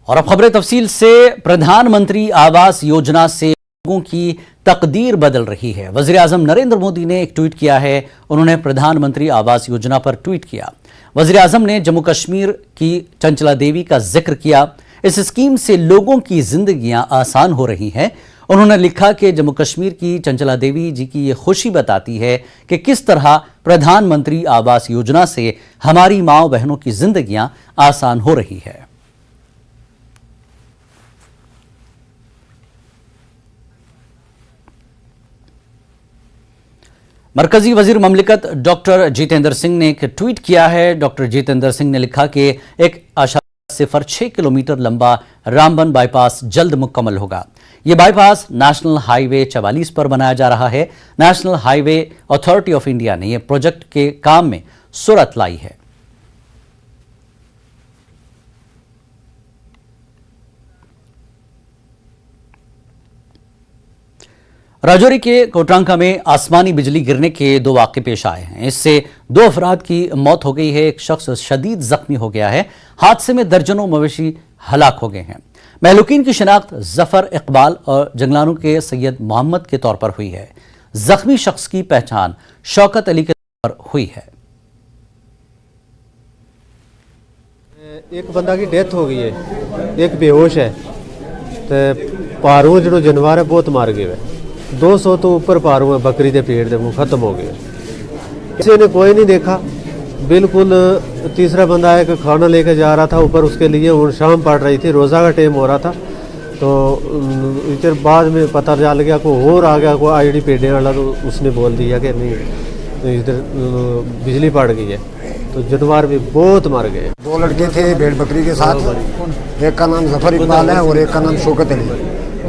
और अब खबरें तफसील से। प्रधानमंत्री आवास योजना से लोगों की तकदीर बदल रही है। वज़ीर आज़म नरेंद्र मोदी ने एक ट्वीट किया है। उन्होंने प्रधानमंत्री आवास योजना पर ट्वीट किया। वज़ीर आज़म ने जम्मू कश्मीर की चंचला देवी का जिक्र किया। इस स्कीम से लोगों की जिंदगियां आसान हो रही हैं। उन्होंने लिखा कि जम्मू कश्मीर की चंचला देवी जी की ये खुशी बताती है कि किस तरह प्रधानमंत्री आवास योजना से हमारी माओ बहनों की जिंदगियां आसान हो रही है। मरकजी वजीर ममलिकत डॉक्टर जितेंद्र सिंह ने एक ट्वीट किया है। डॉक्टर जितेंद्र सिंह ने लिखा कि 1.06 किलोमीटर लंबा रामबन बाईपास जल्द मुकम्मल होगा। यह बाईपास नेशनल हाईवे 44 पर बनाया जा रहा है। National highway authority of India ने यह प्रोजेक्ट के काम में सुरत लाई है। राजौरी के कोटरांका में आसमानी बिजली गिरने के 2 वाक़े पेश आए हैं। इससे 2 अफराद की मौत हो गई है। एक शख्स शदीद जख्मी हो गया है। हादसे में दर्जनों मवेशी हलाक हो गए हैं। महलूकीन की शिनाख्त जफर इकबाल और जंगलानू के सैयद मोहम्मद के तौर पर हुई है। जख्मी शख्स की पहचान शौकत अली के तौर पर हुई है। एक बंदा की डेथ हो गई है, एक बेहोश है। तो पारू जो जानवर है बहुत मार गए। 200 तो ऊपर पारू है बकरी के पेड़ के मुँह खत्म हो गए। किसी ने कोई नहीं देखा। बिल्कुल तीसरा बंदा एक खाना लेके जा रहा था ऊपर, उसके लिए वो शाम पड़ रही थी, रोज़ा का टाइम हो रहा था। तो इधर बाद में पता चल गया कोई और आ गया, कोई आईडी पेड़ने वाला, तो उसने बोल दिया कि नहीं इधर बिजली पड़ गई है। तो जानवर भी बहुत मर गए। 2 लड़के थे भेड़ बकरी के साथ। एक का नाम जफर इकबाल है और एक का नाम शौकत अली।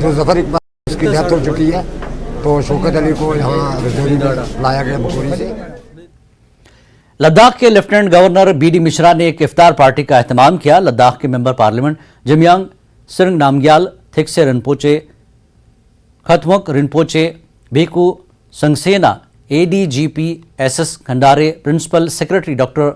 जो जफर इकबाल उसकी डेथ हो चुकी है, तो शौकत अली को यहाँ रजौरी लाया गया बखोरी से। लद्दाख के लेफ्टिनेंट गवर्नर बीडी मिश्रा ने एक इफ्तार पार्टी का एहतमाम किया। लद्दाख के member parliament Jamyang Tsering Namgyal, Thiksey Rinpoche, Khatmuk Rinpoche, Bhikkhu Sanghasena, ADGP SS Khandare, principal secretary doctor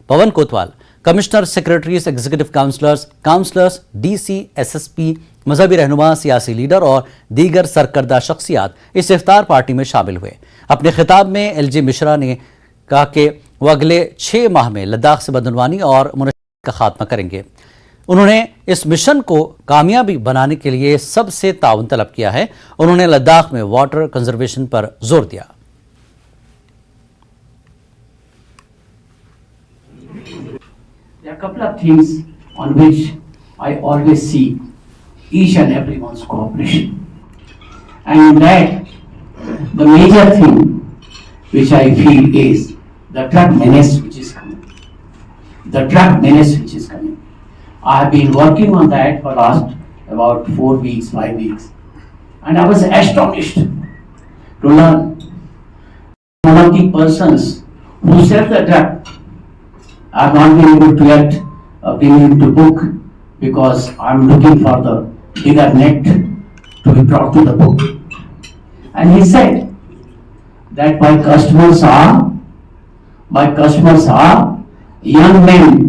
Pawan Kotwal, commissioner secretaries, executive councillors, DC, SSP, मजहबी रहनुमा, सियासी लीडर और दीगर सरकर्दा शख्सियात इस इफ्तार पार्टी में शामिल हुए। अपने खिताब में एलजी मिश्रा ने कहा कि वो अगले 6 माह में लद्दाख से बदनवानी और मुनशियात का खात्मा करेंगे। उन्होंने इस मिशन को कामयाबी बनाने के लिए सबसे ताउन तलब किया है। उन्होंने लद्दाख में वाटर कंजर्वेशन पर जोर दिया। There are a couple of things on which I always see each and everyone's cooperation, and in that the major thing which I feel is the drug menace which is coming. The drug menace which is coming. I have been working on that for last about 4 weeks, 5 weeks, and I was astonished to learn one of the persons who sell the drug. I have not been able to yet bring him to book because I am looking for the bigger net to be brought to the book. And he said that my customers are young men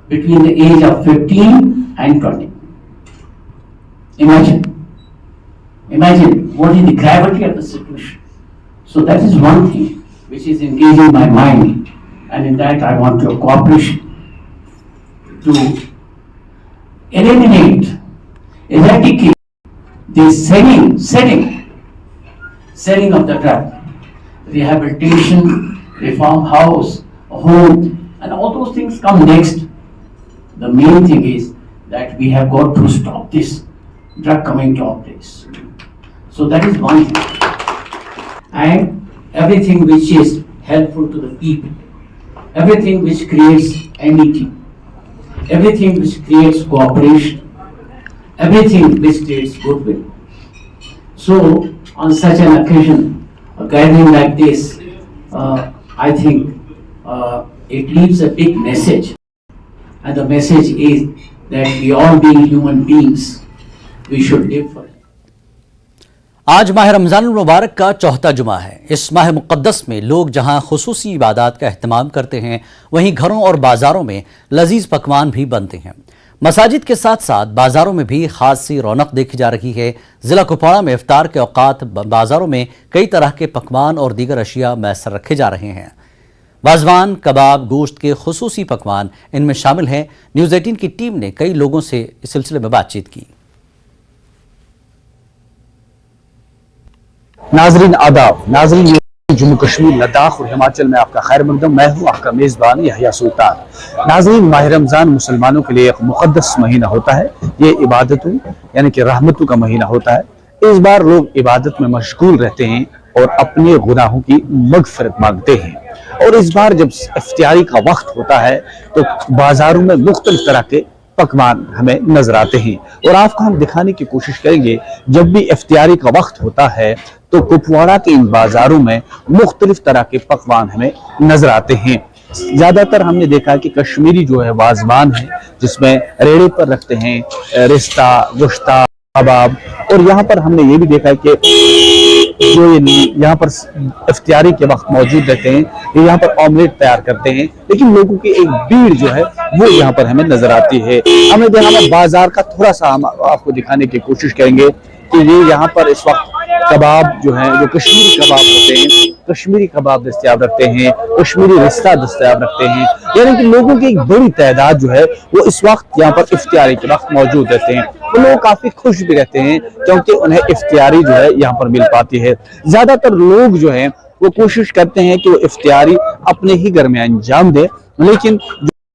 between the age of 15 and 20. Imagine what is the gravity of the situation. So that is one thing which is engaging my mind, and in that I want your cooperation to eliminate, eradicate the selling of the drug, rehabilitation, reform house, home, and all those things come next. The main thing is that we have got to stop this drug coming to our place. So that is one thing. And everything which is helpful to the people, everything which creates amity, everything which creates cooperation, everything which creates goodwill. So on such an occasion, a gathering like this, I think it leaves a big message, and the message is that we all being human beings, we should live for it. आज माह रमजान मुबारक का 4था जुमा है। इस माह मुक़द्दस में लोग जहां खुसूसी इबादत का एहतमाम करते हैं, वहीं घरों और बाजारों में लजीज पकवान भी बनते हैं। मसाजिद के साथ साथ बाजारों में भी खासी रौनक देखी जा रही है। जिला कुपवाड़ा में इफ्तार के औकात बाजारों में कई तरह के पकवान और दीगर अशिया मैसर रखे जा रहे हैं। वाजवान, कबाब, गोश्त के खुसूसी पकवान इनमें शामिल हैं। न्यूज़ 18 की टीम ने कई लोगों से इस सिलसिले में बातचीत की। नाजरीन आदाब, नाजरीन जम्मू कश्मीर, लद्दाख और हिमाचल में आपका खैर मकदम। मैं हूँ आपका मेज़बान यहया सुल्तान। नाजरीन, माह रमज़ान मुसलमानों के लिए एक मुक़द्दस महीना होता है। ये इबादतों यानी कि रहमतों का महीना होता है। इस बार लोग इबादत में मशगूल रहते हैं और अपने गुनाहों की मगफिरत मांगते हैं। और इस बार जब इफ्तियारी का वक्त होता है तो बाजारों में मुख्तलिफ तरह के पकवान हमें नजर आते हैं और आपको हम दिखाने की कोशिश करेंगे। जब भी इफ्तियारी का वक्त होता है तो कुपवाड़ा के इन बाजारों में मुख्तलिफ तरह के पकवान हमें नजर आते हैं। ज्यादातर हमने देखा है कि कश्मीरी जो है वाजवान है, जिसमें रेड़े पर रखते हैं रिश्ता, गोश्ता, कबाब। और यहाँ पर हमने ये भी देखा है कि जो ये यहाँ पर इफ्तियारी के वक्त मौजूद रहते हैं, ये यहाँ पर ऑमलेट तैयार करते हैं। लेकिन लोगों की एक भीड़ जो है वो यहाँ पर हमें नजर आती है। हमें देखा बाजार का थोड़ा सा हम आपको दिखाने की कोशिश करेंगे कि ये यहाँ पर इस वक्त कबाब जो है, जो कश्मीरी कबाब होते हैं, कश्मीरी कबाब दस्तयाब रखते हैं, कश्मीरी रिश्ता दस्तयाब रखते हैं। यानी कि लोगों की एक बड़ी तादाद जो है वो इस वक्त यहाँ पर इफ्तियारी के वक्त मौजूद रहते हैं। वो लोग काफी खुश भी रहते हैं क्योंकि उन्हें इफ्तियारी जो है यहाँ पर मिल पाती है। ज्यादातर लोग जो है वो कोशिश करते हैं कि वो इफ्तियारी अपने ही घर में अंजाम दे, लेकिन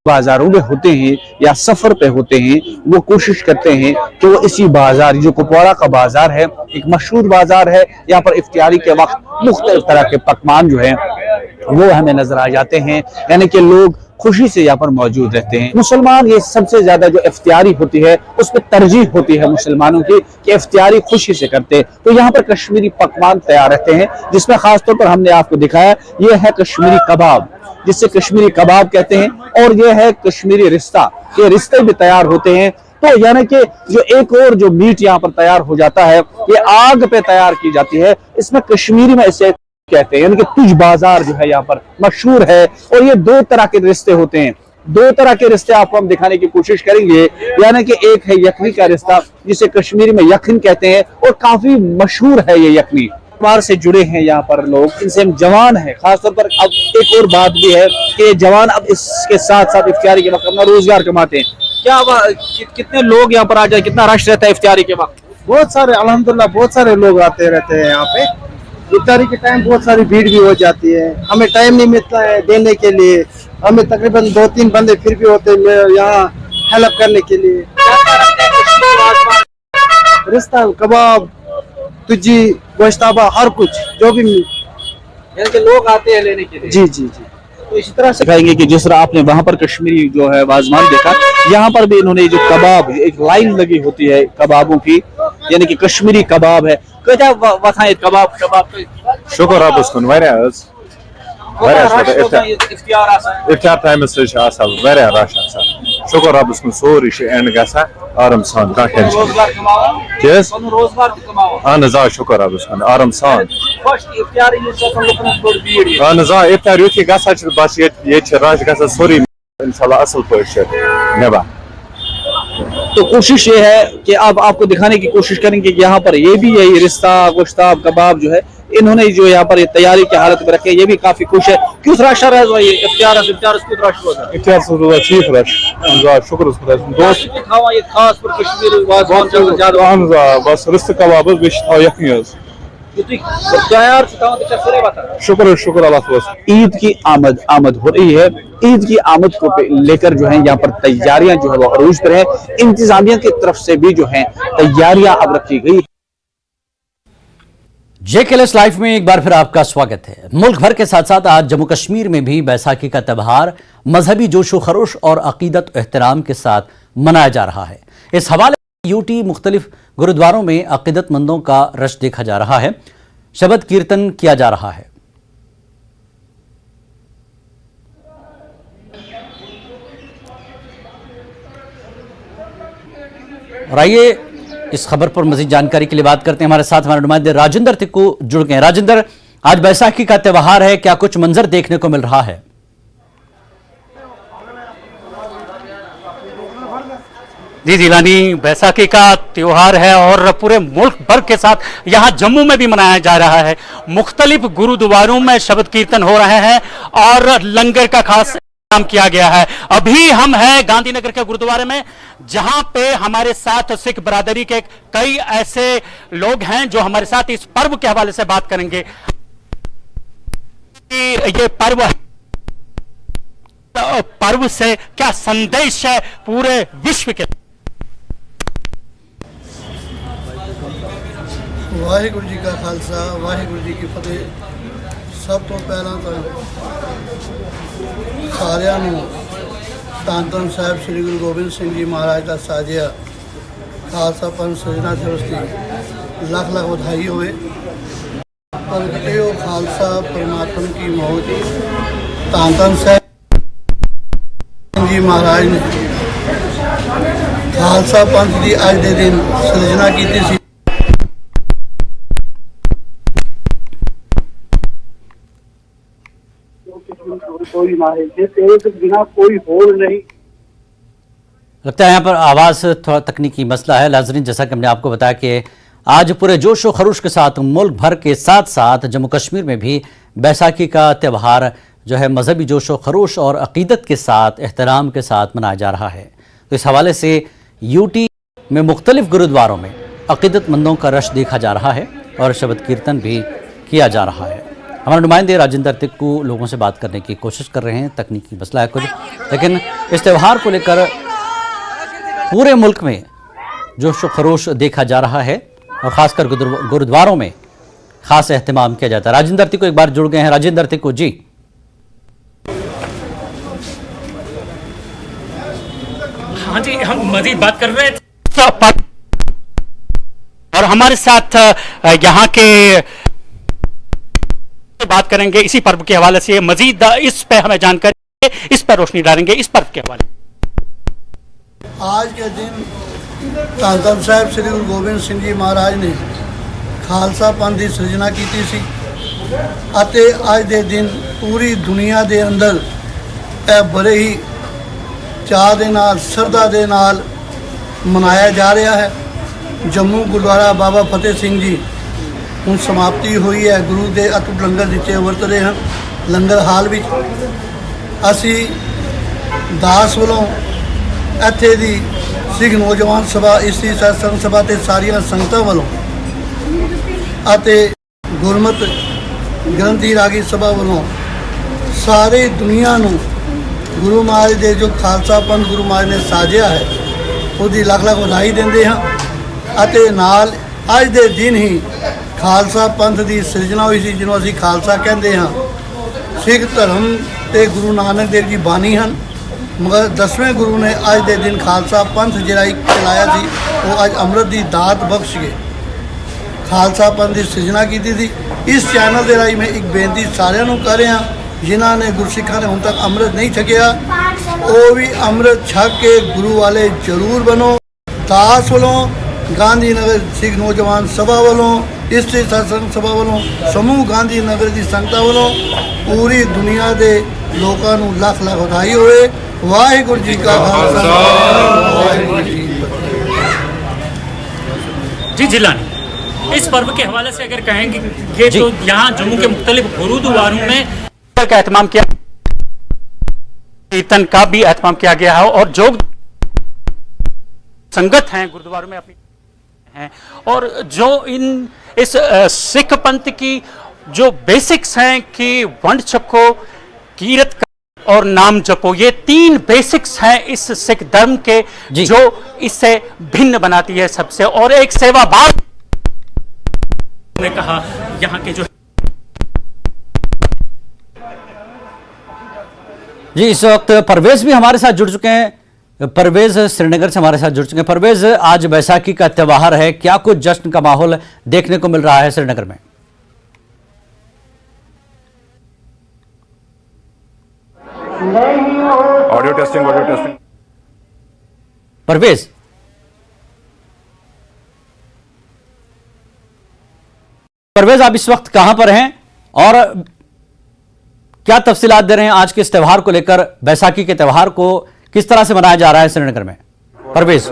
बाजारों में होते हैं या सफर पे होते हैं वो कोशिश करते हैं कि वो इसी बाजार, जो कुपवाड़ा का बाजार है, एक मशहूर बाजार है, यहाँ पर इफ्तियारी के वक्त मुख्तलिफ तरह के पकवान जो है वो हमें नजर आ जाते हैं। यानी कि लोग खुशी से यहाँ पर मौजूद रहते हैं। मुसलमान ये सबसे ज्यादा जो इफ्तियारी होती है उस पर तरजीह होती है मुसलमानों की कि इफ्तियारी खुशी से करते हैं। तो यहाँ पर कश्मीरी पकवान तैयार रहते हैं, जिसमें खासतौर पर हमने आपको दिखाया ये है कश्मीरी कबाब, जिससे कश्मीरी कबाब कहते हैं, और ये है कश्मीरी रिश्ता। ये रिश्ते भी तैयार होते हैं। तो यानी कि जो एक और जो मीट यहाँ पर तैयार हो जाता है ये आग पे तैयार की जाती है। इसमें कश्मीरी में इसे कहते हैं, यानी कि तुझ बाजार जो है यहाँ पर मशहूर है। और ये दो तरह के रिश्ते होते हैं। दो तरह के रिश्ते आपको हम दिखाने की कोशिश करेंगे। यानी कि एक है यखनी का रिश्ता, जिसे कश्मीरी में यखन कहते हैं, और काफी मशहूर है ये यखनी। बार से जुड़े हैं यहाँ पर लोग, इनसे हम जवान हैं खासतौर पर। अब एक और बात भी है कि जवान अब इसके साथ साथ इफ्तियारी के वक्त अपना रोजगार कमाते हैं। क्या कितने लोग यहाँ पर आ जाए, कितना रश रहता है इफ्तियारी के वक्त? बहुत सारे, अल्हम्दुलिल्लाह बहुत सारे लोग आते रहते हैं यहाँ पे। इफ्तारी के टाइम बहुत सारी भीड़ भी हो जाती है। हमें टाइम नहीं मिलता है देने के लिए। हमें तकरीबन 2-3 बंदे फिर भी होते हैं यहाँ हेल्प करने के लिए। रिश्ता, कबाब, तुझी, गोश्ताबा, हर कुछ जो भी यानी कि लोग आते हैं लेने के लिए। जी जी जी। तो इसी तरह से दिखाएंगे कि जिस तरह आपने वहां पर कश्मीरी जो है वाजमान देखा, यहाँ पर भी इन्होंने जो कबाब, एक लाइन लगी होती है कबाबों की, यानी कि कश्मीरी कबाब है। कबाब शुक्र रब्बस कुन इफ्तियार टाइमस रश शुक्र रब्बस कुन सोरी एंड गसा आराम सान का टेंशन केस अहन आ शुक्र रब्बस कुन आराम सान अहन आ इफ्तियार युथ गसा बस ये रश गसा सोरी इंशाल्लाह असल पॉइंट नेबा। तो कोशिश ये है कि अब आपको दिखाने की कोशिश करेंगे कि यहाँ पर ये भी यही रिश्ता, गोश्ताब, कबाब जो है इन्होंने जो यहाँ पर तैयारी की हालत में रखे। ये भी काफी खुश है। क्यों रश है ये इफ्तियार चीफ रश शुक्र दोस्त खावा ये खास पर कश्मीर वाजवान बस रिश्ते कबाब यखनी तैयार शुक्र शुक्र अल्लाह। ईद की आमद हो रही है। ईद की आमद को लेकर जो है यहाँ पर तैयारियां जो है वो अरूज पर है। इंतजामिया की तरफ से भी जो है तैयारियां अब रखी गई। JKLS लाइव में एक बार फिर आपका स्वागत है। मुल्क भर के साथ साथ आज जम्मू कश्मीर में भी बैसाखी का त्यौहार मजहबी जोशो खरोश और अकीदत एहतराम के साथ मनाया जा रहा है। इस हवाले यूटी मुख्तलिफ गुरुद्वारों में अकीदतमंदों का रश देखा जा रहा है। शबद कीर्तन किया जा रहा है। और आइए इस खबर पर मजीद जानकारी के लिए बात करते हैं। हमारे साथ हमारे नुमाइंदे राजेंद्र तिक्कू जुड़ गए हैं। राजेंद्र, आज बैसाखी का त्यौहार है, क्या कुछ मंजर देखने को मिल रहा है? जी जिलानी, बैसाखी का त्योहार है और पूरे मुल्क भर के साथ यहाँ जम्मू में भी मनाया जा रहा है। मुख्तलिफ गुरुद्वारों में शबद कीर्तन हो रहे हैं और लंगर का खास इंतजाम किया गया है। अभी हम हैं गांधीनगर के गुरुद्वारे में, जहां पे हमारे साथ सिख बरादरी के कई ऐसे लोग हैं जो हमारे साथ इस पर्व के हवाले से बात करेंगे। ये पर्व से क्या संदेश है पूरे विश्व के? वाहिगुरु जी का खालसा, वाहिगुरु जी की फतेह। सब तो पहला तो सारिਆਂ ਨੂੰ ਧੰਨ ਧੰਨ ਸਾਹਿਬ ਸ੍ਰੀ ਗੁਰੂ ਗੋਬਿੰਦ ਸਿੰਘ ਜੀ ਮਹਾਰਾਜ ਦਾ ਸਾਜਿਆ ਖਾਲਸਾ ਪੰਥ ਸਿਰਜਣਾ ਦਿਵਸ ਦੀ ਲੱਖ ਲੱਖ ਵਧਾਈ ਹੋਵੇ। ਪ੍ਰਗਟੇ ਹੋ ਖਾਲਸਾ परमात्मा की मौज। ਧੰਨ ਧੰਨ ਸਾਹਿਬ ਜੀ ਮਹਾਰਾਜ ਨੇ ਖਾਲਸਾ ਪੰਥ ਦੀ ਅੱਜ ਦੇ ਦਿਨ ਸਿਰਜਣਾ ਕੀਤੀ ਸੀ। कोई मारे तेरे के बिना कोई होड़ नहीं। लगता है यहाँ पर आवाज़ थोड़ा तकनीकी मसला है। नाज़रीन, जैसा कि हमने आपको बताया कि आज पूरे जोश व खरोश के साथ मुल्क भर के साथ साथ जम्मू कश्मीर में भी बैसाखी का त्यौहार जो है मजहबी जोश व खरोश और अकीदत के साथ एहतराम के साथ मनाया जा रहा है। तो इस हवाले से यूटी में मुख्तलिफ गुरुद्वारों में अकीदतमंदों का रश देखा जा रहा है और शबद कीर्तन भी किया जा रहा है। हमारे नुमाइंदे राजेंद्र तिक्कू लोगों से बात करने की कोशिश कर रहे हैं। तकनीकी मसला है कुछ, लेकिन इस त्यौहार को लेकर पूरे मुल्क में जोश व खरोश देखा जा रहा है और ख़ासकर गुरुद्वारों में खास एहतमाम किया जाता है। राजेंद्र तिक्कू एक बार जुड़ गए हैं। राजेंद्र तिक्कू जी, हाँ जी, हम मजीद बात कर रहे थे और हमारे साथ यहाँ के बात करेंगे इसी पर्व के हवाले से। मजीद इस पे हमें जानकारी, इस पर रोशनी डालेंगे इस पर्व के हवाले। आज के दिन ਧੰਨ ਧੰਨ ਸਾਹਿਬ ਸ੍ਰੀ ਗੁਰੂ ਗੋਬਿੰਦ ਸਿੰਘ ਜੀ ਮਹਾਰਾਜ ਨੇ ਖਾਲਸਾ ਪੰਥ ਦੀ ਸਿਰਜਣਾ ਕੀਤੀ ਸੀ ਅਤੇ ਅੱਜ ਦੇ ਦਿਨ ਪੂਰੀ ਦੁਨੀਆ ਦੇ ਅੰਦਰ ਇਹ ਬੜੇ ਹੀ ਚਾਅ ਦੇ ਨਾਲ, ਸ਼ਰਧਾ ਦੇ ਨਾਲ ਮਨਾਇਆ ਜਾ ਰਿਹਾ ਹੈ। ਜੰਮੂ ਗੁਰਦੁਆਰਾ ਬਾਬਾ ਫਤਿਹ ਸਿੰਘ ਜੀ ਹੁਣ ਸਮਾਪਤੀ ਹੋਈ ਹੈ। ਗੁਰੂ ਦੇ ਅਟੁੱਟ ਲੰਗਰ ਦਿੱਤੇ ਵਰਤ ਰਹੇ ਹਨ। ਲੰਗਰ ਹਾਲ ਵਿੱਚ ਅਸੀਂ ਦਾਸ ਵੱਲੋਂ ਇੱਥੇ ਦੀ ਸਿੱਖ ਨੌਜਵਾਨ ਸਭਾ, ਇਸਤਰੀ ਸਤਸੰਗ ਸਭਾ ਤੇ ਸਾਰੀਆਂ ਸੰਗਤਾਂ ਵੱਲੋਂ ਅਤੇ ਗੁਰਮਤਿ ਗ੍ਰੰਥੀ ਰਾਗੀ ਸਭਾ ਵੱਲੋਂ ਸਾਰੀ ਦੁਨੀਆ ਨੂੰ ਗੁਰੂ ਮਹਾਰਾਜ ਦੇ ਜੋ ਖਾਲਸਾ ਪੰਥ ਗੁਰੂ ਮਹਾਰਾਜ ਨੇ ਸਾਜਿਆ ਹੈ ਉਹਦੀ ਲੱਖ ਲੱਖ ਵਧਾਈ ਦਿੰਦੇ ਹਾਂ ਅਤੇ ਨਾਲ ਅੱਜ ਦੇ ਦਿਨ ਹੀ ਖਾਲਸਾ ਪੰਥ ਦੀ ਸਿਰਜਣਾ ਹੋਈ ਸੀ, ਜਿਹਨੂੰ ਅਸੀਂ ਖਾਲਸਾ ਕਹਿੰਦੇ ਹਾਂ। ਸਿੱਖ ਧਰਮ ਤੇ ਗੁਰੂ ਨਾਨਕ ਦੇਵ ਜੀ ਬਾਨੀ ਹਨ, ਮਗਰ 10ਵੇਂ ਗੁਰੂ ਨੇ ਅੱਜ ਦੇ ਦਿਨ ਖਾਲਸਾ ਪੰਥ ਜਿਹੜਾ ਇੱਕ ਚਲਾਇਆ ਸੀ ਉਹ ਅੱਜ ਅੰਮ੍ਰਿਤ ਦੀ ਦਾਤ ਬਖਸ਼ ਕੇ ਖਾਲਸਾ ਪੰਥ ਦੀ ਸਿਰਜਣਾ ਕੀਤੀ ਸੀ। ਇਸ ਚੈਨਲ ਦੇ ਰਾਹੀਂ ਮੈਂ ਇੱਕ ਬੇਨਤੀ ਸਾਰਿਆਂ ਨੂੰ ਕਰ ਰਿਹਾ, ਜਿਨ੍ਹਾਂ ਨੇ ਗੁਰਸਿੱਖਾਂ ਨੇ ਹੁਣ ਤੱਕ ਅੰਮ੍ਰਿਤ ਨਹੀਂ ਛਕਿਆ ਉਹ ਵੀ ਅੰਮ੍ਰਿਤ ਛਕ ਕੇ ਗੁਰੂ ਵਾਲੇ ਜ਼ਰੂਰ ਬਣੋ। ਦਾਸ ਵੱਲੋਂ, ਗਾਂਧੀ ਨਗਰ ਸਿੱਖ ਨੌਜਵਾਨ ਸਭਾ ਵੱਲੋਂ, ਇਸਤਰੀ ਸਤਸੰਗ ਸਭਾ ਵੱਲੋਂ, ਸਮੂਹ ਗਾਂਧੀ ਨਗਰ ਦੀ ਸੰਗਤਾਂ ਵੱਲੋਂ ਪੂਰੀ ਦੁਨੀਆ ਦੇ ਲੋਕਾਂ ਨੂੰ ਲੱਖ ਲੱਖ ਵਧਾਈ ਹੋਵੇ। ਵਾਹਿਗੁਰੂ ਜੀ ਕਾ ਖਾਲਸਾ, ਵਾਹਿਗੁਰੂ ਜੀ ਕੀ ਫਤਿਹ। जी जिलानी, इस पर्व के हवाले से अगर कहेंगे ये तो यहाँ जम्मू के मुख्तलिफ गुरुद्वारों में का एहतमाम किया, कीर्तन का भी एहतमाम किया गया है और जो संगत हैं गुरुद्वारों में अपनी हैं और जो इस सिख पंथ की जो बेसिक्स हैं कि वंड छको, कीरत और नाम जपो, ये 3 बेसिक्स हैं इस सिख धर्म के जो इससे भिन्न बनाती है सबसे। और एक सेवा भाव ने कहा यहाँ के जो जी इस वक्त परवेज भी हमारे साथ जुड़ चुके हैं। परवेज श्रीनगर से हमारे साथ जुड़ चुके हैं। परवेज, आज बैसाखी का त्यौहार है, क्या कुछ जश्न का माहौल देखने को मिल रहा है श्रीनगर में? Audio testing. परवेज, आप इस वक्त कहां पर हैं और क्या तफसीलात दे रहे हैं आज के इस त्यौहार को लेकर? बैसाखी के त्यौहार को किस तरह से मनाया जा रहा है श्रीनगर में? परवेज।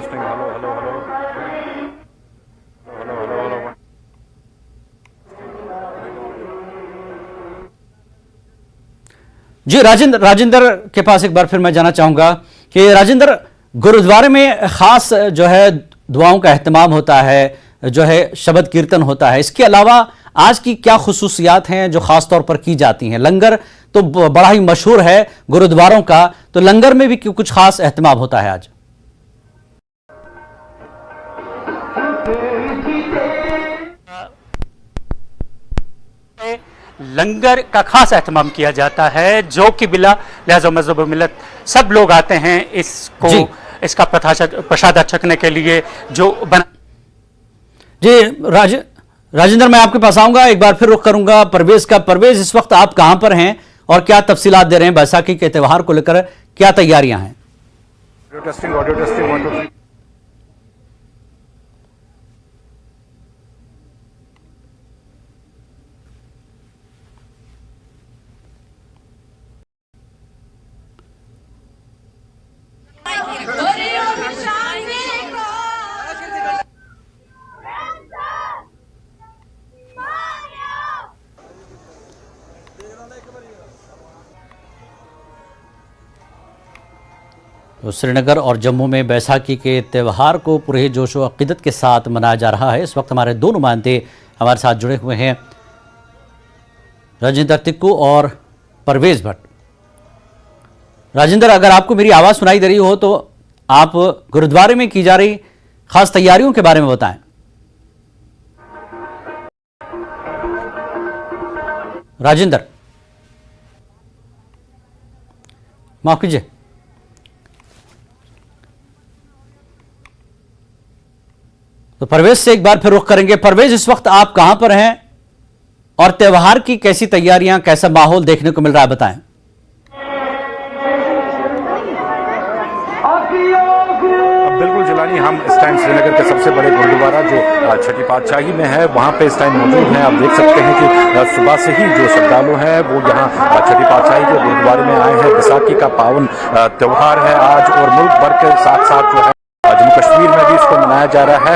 जी राजेंद्र के पास एक बार फिर मैं जाना चाहूंगा कि राजेंद्र, गुरुद्वारे में खास जो है दुआओं का एहतमाम होता है, जो है शबद कीर्तन होता है, इसके अलावा आज की क्या खुसूसियात हैं जो खास तौर पर की जाती हैं? लंगर तो बड़ा ही मशहूर है गुरुद्वारों का, तो लंगर में भी कुछ खास एहतमाम होता है आज? लंगर का खास एहतमाम किया जाता है, जो कि बिला लिहाजा मज़हब मिलत सब लोग आते हैं इसको, इसका प्रसाद छकने के लिए जो बना। जी राजेंद्र, मैं आपके पास आऊंगा, एक बार फिर रुख करूंगा परवेज का। परवेज, इस वक्त आप कहां पर हैं और क्या तफसीलात दे रहे हैं बैसाखी के त्यौहार को लेकर, क्या तैयारियां हैं? Audio testing 1 2 3। तो श्रीनगर और जम्मू में बैसाखी के त्यौहार को पूरे जोश व अक़ीदत के साथ मनाया जा रहा है। इस वक्त हमारे दो नुमाइंदे हमारे साथ जुड़े हुए हैं, राजेंद्र तिक्कू और परवेज भट्ट। राजेंद्र, अगर आपको मेरी आवाज़ सुनाई दे रही हो तो आप गुरुद्वारे में की जा रही खास तैयारियों के बारे में बताएं। राजेंद्र, माफ कीजिए। तो परवेज से एक बार फिर रुख करेंगे। परवेज, इस वक्त आप कहां पर हैं और त्यौहार की कैसी तैयारियां, कैसा माहौल देखने को मिल रहा है, बताएं। बिल्कुल जिलानी, हम इस टाइम श्रीनगर के सबसे बड़े गुरुद्वारा जो छठी पातशाही में है वहाँ पे इस टाइम मौजूद हैं। आप देख सकते हैं कि सुबह से ही जो श्रद्धालु हैं वो यहाँ छठी पातशाही के गुरुद्वारे में आए हैं। बैसाखी का पावन त्यौहार है आज, और मुल्क भर के साथ साथ जो है जम्मू कश्मीर में भी इसको मनाया जा रहा है।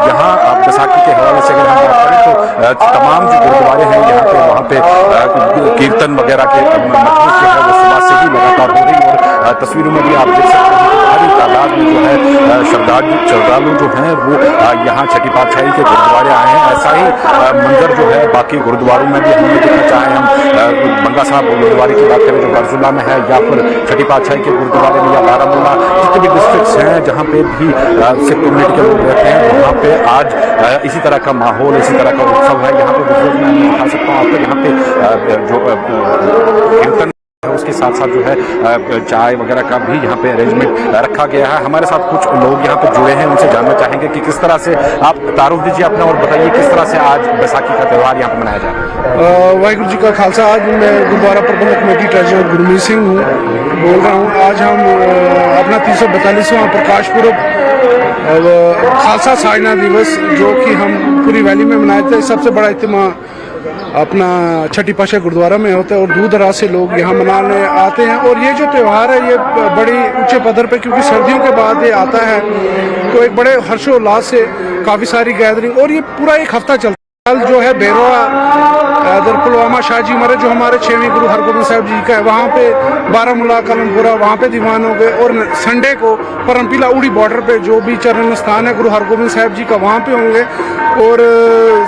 यहाँ बैसाखी के हवाले से अगर हम बात करें तो तमाम जो गुरुद्वारे हैं यहाँ पे, वहाँ पे कीर्तन वगैरह के मजलिस जो है वो सुबह से ही लगातार हो रही, और तस्वीरों में भी आप देख सकते हैं भारी तादाद में जो है श्रद्धालु जो हैं वो यहाँ छठी पातशाही के गुरुद्वारे आए हैं। ऐसा ही मंजर जो है बाकी गुरुद्वारों में भी हमने देखा, चाहे हम बंगा साहब गुरुद्वारे की बात करें जो बरजुल्ला में है, या फिर छठी पातशाही के गुरुद्वारे में, या बारामूला, जितने भी डिस्ट्रिक्ट्स हैं जहाँ पे भी सिख कम्युनिटी के लोग रहते हैं वहाँ पे आज इसी तरह का माहौल, इसी तरह का उत्सव है। यहाँ पे विजुअल में मैं दिखा सकता हूँ आपको, यहाँ पे जो कीर्तन उसके साथ साथ जो है चाय वगैरह का भी यहाँ पे अरेंजमेंट रखा गया है। हमारे साथ कुछ लोग यहाँ पे जुड़े हैं, उनसे जानना चाहेंगे कि किस तरह से, आप तारुफ दीजिए अपना और बताइए किस तरह से आज बैसाखी का त्यौहार यहाँ पे मनाया जा रहा है। वाहिगुरू जी का खालसा। आज मैं गुरुद्वारा प्रबंधक कमेटी ट्रेजरर गुरमीत सिंह हूँ, बोल रहा हूँ। आज हम अपना 342वां प्रकाश पुरब खालसा साजना दिवस जो कि हम पूरी वैली में मनाए थे, सबसे बड़ा इज्तिमा अपना छठी पातशाही गुरुद्वारा में होता है और दूर दराज से लोग यहाँ मनाने आते हैं। और ये जो त्यौहार है ये बड़ी ऊंचे पद्धर पे, क्योंकि सर्दियों के बाद ये आता है तो एक बड़े हर्षोल्लास से काफ़ी सारी गैदरिंग, और ये पूरा एक हफ्ता चलता है। कल जो है बेरोआ इधर पुलवामा शाहजी मरे जो हमारे 6वें गुरु हरगोबिंद साहब जी का है, वहाँ पे बारामूला कलमपुरा वहाँ पे दीवान हो गए, और संडे को परमपीला उड़ी बॉर्डर पे जो भी चरण स्थान है गुरु हरगोबिंद साहब जी का वहाँ पे होंगे। और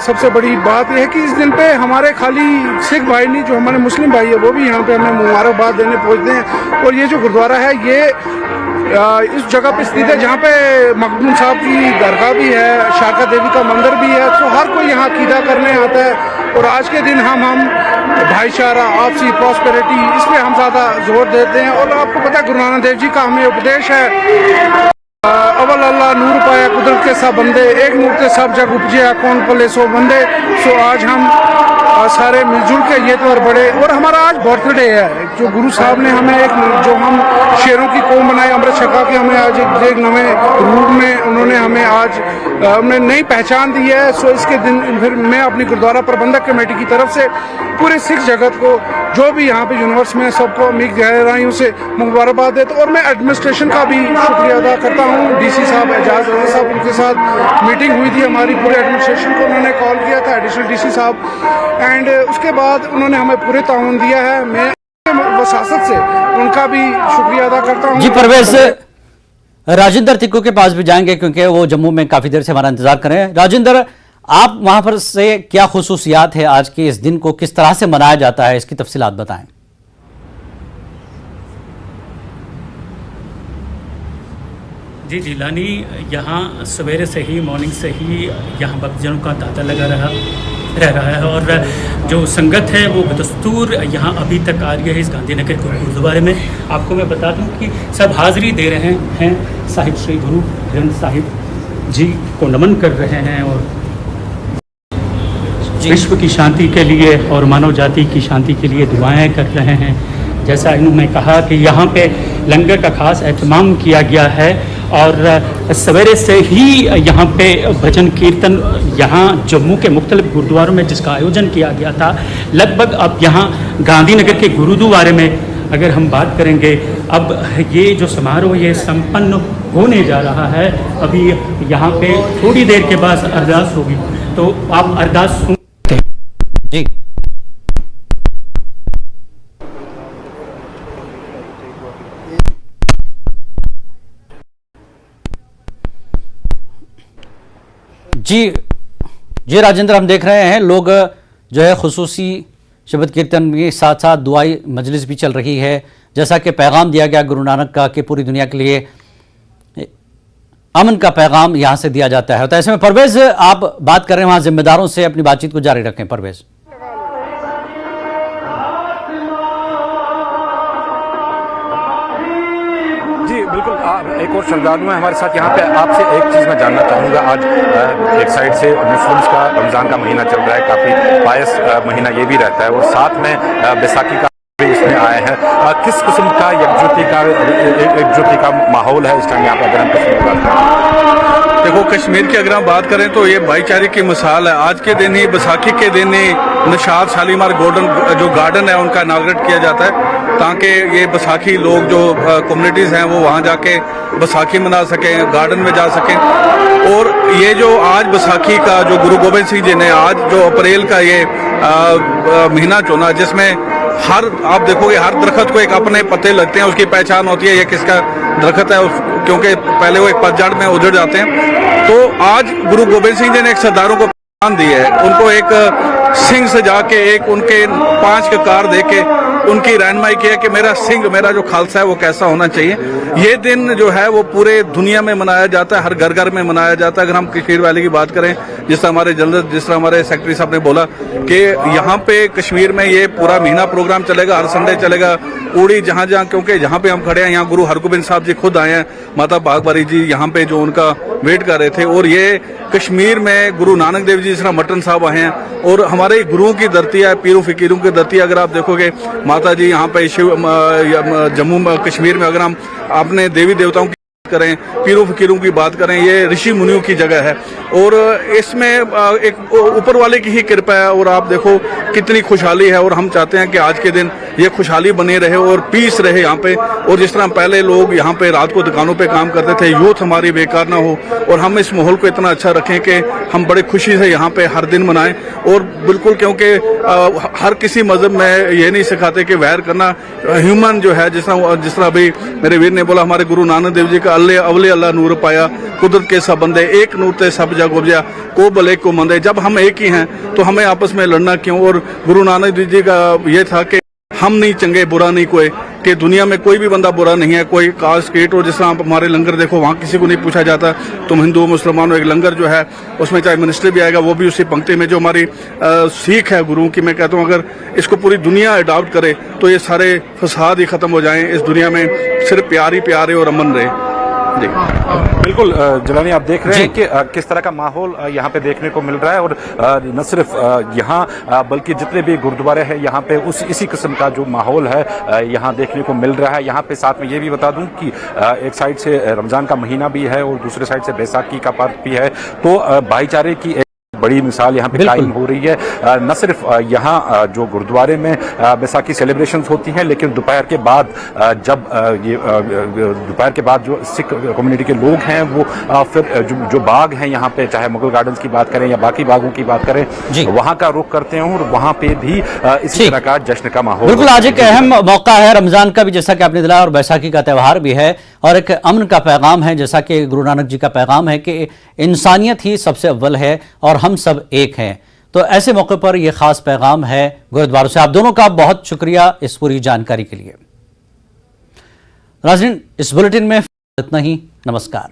सबसे बड़ी बात यह है कि इस दिन पे हमारे खाली सिख भाई नहीं, जो हमारे मुस्लिम भाई है वो भी यहाँ पे हमें मुबारकबाद देने पहुँचते हैं। और ये जो गुरुद्वारा है ये इस जगह पे स्थित है जहाँ पे मखदूम साहब की दरगाह भी है, शारदा देवी का मंदिर भी है, तो हर कोई यहाँ अकीदा करने आता है। और आज के दिन हम भाईचारा, आपसी प्रॉस्पेरिटी, इस पे हम ज़्यादा जोर देते हैं। और आपको पता है गुरु नानक देव जी का हमें उपदेश है, अवल अल्लाह नूर पाया कुदरत के सब बंदे, एक नूर के सब जग उपजे कौन पले सो बंदे। सो आज हम सारे मिलजुल के ये तो और बड़े, और हमारा आज बर्थडे है जो गुरु साहब ने हमें एक, जो हम शेरों की कौम बनाए, अमृत छका के हमें आज एक नवे रूप में उन्होंने हमें आज हमें नई पहचान दी है। सो इसके दिन फिर मैं अपनी गुरुद्वारा प्रबंधक कमेटी की तरफ से पूरे सिख जगत को, जो भी यहाँ पे यूनिवर्स में, सबको अमीर गहराइयों से मुबारकबाद देता हूँ। और मैं एडमिनिस्ट्रेशन का भी शुक्रिया अदा करता हूँ। डीसी साहब एजाज रजा साहब, उनके साथ मीटिंग हुई थी हमारी, पूरे एडमिनिस्ट्रेशन को उन्होंने कॉल किया था, एडिशनल डीसी साहब, एंड उसके बाद उन्होंने हमें पूरे ताउन दिया है। मैं वसासत से उनका भी शुक्रिया अदा करता हूँ। जी परवेज, राजेंद्र तिक्कू के पास भी जाएंगे क्योंकि वो जम्मू में काफी देर से हमारा इंतजार कर रहे हैं। राजेंद्र, आप वहां पर से क्या खुसूसियात है, आज के इस दिन को किस तरह से मनाया जाता है, इसकी तफसीलात बताएं। जी जिलानी, यहाँ सवेरे से ही, मॉर्निंग से ही यहाँ भक्तजनों का तांता लगा रह रहा है और जो संगत है वो बदस्तूर यहाँ अभी तक आ रही है इस गांधीनगर गुरुद्वारे में। आपको मैं बता दूं कि सब हाज़िरी दे रहे हैं, साहिब श्री गुरु ग्रंथ साहिब जी को नमन कर रहे हैं और विश्व की शांति के लिए और मानव जाति की शांति के लिए दुआएं कर रहे हैं। जैसा इन्होंने कहा कि यहाँ पे लंगर का खास एहतमाम किया गया है और सवेरे से ही यहाँ पे भजन कीर्तन यहाँ जम्मू के मुख्तलिफ गुरुद्वारों में जिसका आयोजन किया गया था, लगभग अब यहाँ गांधीनगर के गुरुद्वारे में अगर हम बात करेंगे, अब ये जो समारोह ये संपन्न होने जा रहा है। अभी यहाँ पे थोड़ी देर के बाद अरदास होगी, तो आप अरदास सुनते हैं। जी जी राजेंद्र, हम देख रहे हैं लोग जो है खुसूसी शब्द कीर्तन के साथ साथ दुआई मजलिस भी चल रही है। जैसा कि पैगाम दिया गया गुरु नानक का कि पूरी दुनिया के लिए अमन का पैगाम यहाँ से दिया जाता है। तो ऐसे में परवेज, आप बात कर रहे हैं वहाँ जिम्मेदारों से, अपनी बातचीत को जारी रखें परवेज। जी बिल्कुल, एक और श्रद्धालु है हमारे साथ यहाँ पे। आपसे एक चीज़ मैं जानना चाहूँगा, आज एक साइड से मुस्लिम्स का रमज़ान का महीना चल रहा है, काफ़ी पायस महीना ये भी रहता है, और साथ में बैसाखी का भी इसमें आए हैं। किस किस्म का एकजुटी का माहौल है इस टाइम यहाँ पर, अगर हम कश्मीर की बात करें? देखो, कश्मीर की अगर हम बात करें तो ये भाईचारे की मिसाल है। आज के दिन ही, बैसाखी के दिन ही निशात शालीमार जो गार्डन है उनका इनाग्रेट किया जाता है, ताकि ये बैसाखी लोग जो कम्युनिटीज़ हैं वो वहाँ जाके बैसाखी मना सकें, गार्डन में जा सकें। और ये जो आज बैसाखी का जो गुरु गोबिंद सिंह जी ने आज जो अप्रैल का ये महीना चुना, जिसमें आप देखोगे हर दरख्त को एक अपने पत्ते लगते हैं, उसकी पहचान होती है ये किसका दरख्त है, क्योंकि पहले वो एक पतझड़ में उजड़ जाते हैं। तो आज गुरु गोबिंद सिंह जी ने एक सरदारों को पहचान दी है, उनको एक सिंह से जाके एक उनके 5 ककार दे के उनकी रहनुमाई की है कि मेरा सिंह, मेरा जो खालसा है वो कैसा होना चाहिए। ये दिन जो है वो पूरे दुनिया में मनाया जाता है, हर घर घर में मनाया जाता है। अगर हम कश्मीर वैली की बात करें, जिस तरह हमारे सेक्रेटरी साहब ने बोला कि यहाँ पे कश्मीर में ये पूरा महीना प्रोग्राम चलेगा, हर संडे चलेगा, उड़ी जहाँ क्योंकि जहाँ पे हम खड़े हैं यहाँ गुरु हरगोबिंद साहब जी खुद आए हैं, माता बागबारी जी यहाँ पे जो उनका वेट कर रहे थे। और ये कश्मीर में गुरु नानक देव जी, जिस तरह मटन साहब आए हैं, और हमारे गुरुओं की धरती है, पीरों फकीरों की धरती है। अगर आप देखोगे माता जी यहाँ पे जम्मू कश्मीर में, अगर हम अपने देवी देवताओं की बात करें, पीरों फकीरों की बात करें, ये ऋषि मुनियों की जगह है और इसमें एक ऊपर वाले की ही कृपा है। और आप देखो कितनी खुशहाली है, और हम चाहते हैं कि आज के दिन ये खुशहाली बनी रहे और पीस रहे यहाँ पे। और जिस तरह पहले लोग यहाँ पे रात को दुकानों पे काम करते थे, यूथ हमारी बेकार ना हो, और हम इस माहौल को इतना अच्छा रखें कि हम बड़े खुशी से यहाँ पे हर दिन मनाएं। और बिल्कुल, क्योंकि हर किसी मजहब में ये नहीं सिखाते कि वैर करना, ह्यूमन जो है, जिस तरह अभी मेरे वीर ने बोला, हमारे गुरु नानक देव जी का अवले अल्लाह नूर पाया, कुदरत के सब बंदे, एक नूर ते सब जग उपजा, को भले को मंदे। जब हम एक ही हैं तो हमें आपस में लड़ना क्यों? और गुरु नानक देव जी का ये था कि हम नहीं चंगे, बुरा नहीं कोई, कि दुनिया में कोई भी बंदा बुरा नहीं है, कोई कास्ट क्रिएट हो। जिस तरह आप हमारे लंगर देखो, वहाँ किसी को नहीं पूछा जाता तुम हिंदू मुसलमान हो। एक लंगर जो है उसमें चाहे मिनिस्टर भी आएगा वो भी उसी पंक्ति में। जो हमारी सीख है गुरुओं की, मैं कहता हूँ अगर इसको पूरी दुनिया अडॉप्ट करे तो ये सारे फसाद ही खत्म हो जाएं, इस दुनिया में सिर्फ प्यार ही प्यार है और अमन रहे। जी बिल्कुल जिलानी, आप देख रहे हैं कि किस तरह का माहौल यहाँ पे देखने को मिल रहा है। और न सिर्फ यहाँ बल्कि जितने भी गुरुद्वारे हैं यहाँ पे इसी किस्म का जो माहौल है यहाँ देखने को मिल रहा है। यहाँ पे साथ में ये भी बता दूं कि एक साइड से रमजान का महीना भी है और दूसरे साइड से बैसाखी का पर्व भी है, तो भाईचारे की बड़ी मिसाल यहाँ पे कायम हो रही है। न सिर्फ यहाँ जो गुरुद्वारे में बैसाखी सेलिब्रेशंस होती हैं, लेकिन दोपहर के बाद जब ये दोपहर के बाद जो सिख कम्युनिटी के लोग हैं वो फिर जो बाग हैं यहाँ पे, चाहे मुगल गार्डन्स की बात करें या बाकी बागों की बात करें, वहाँ का रुख करते हैं और वहाँ पे भी इसी तरह का जश्न का माहौल। बिल्कुल, आज एक अहम मौका है रमजान का भी, जैसा कि आपने दिलाया, और बैसाखी का त्यौहार भी है, और एक अमन का पैगाम है, जैसा कि गुरु नानक जी का पैगाम है कि इंसानियत ही सबसे अव्वल है और हम सब एक हैं। तो ऐसे मौके पर यह खास पैगाम है गुरुद्वारों से। आप दोनों का बहुत शुक्रिया इस पूरी जानकारी के लिए। नाज़रीन, इस बुलेटिन में इतना ही। नमस्कार।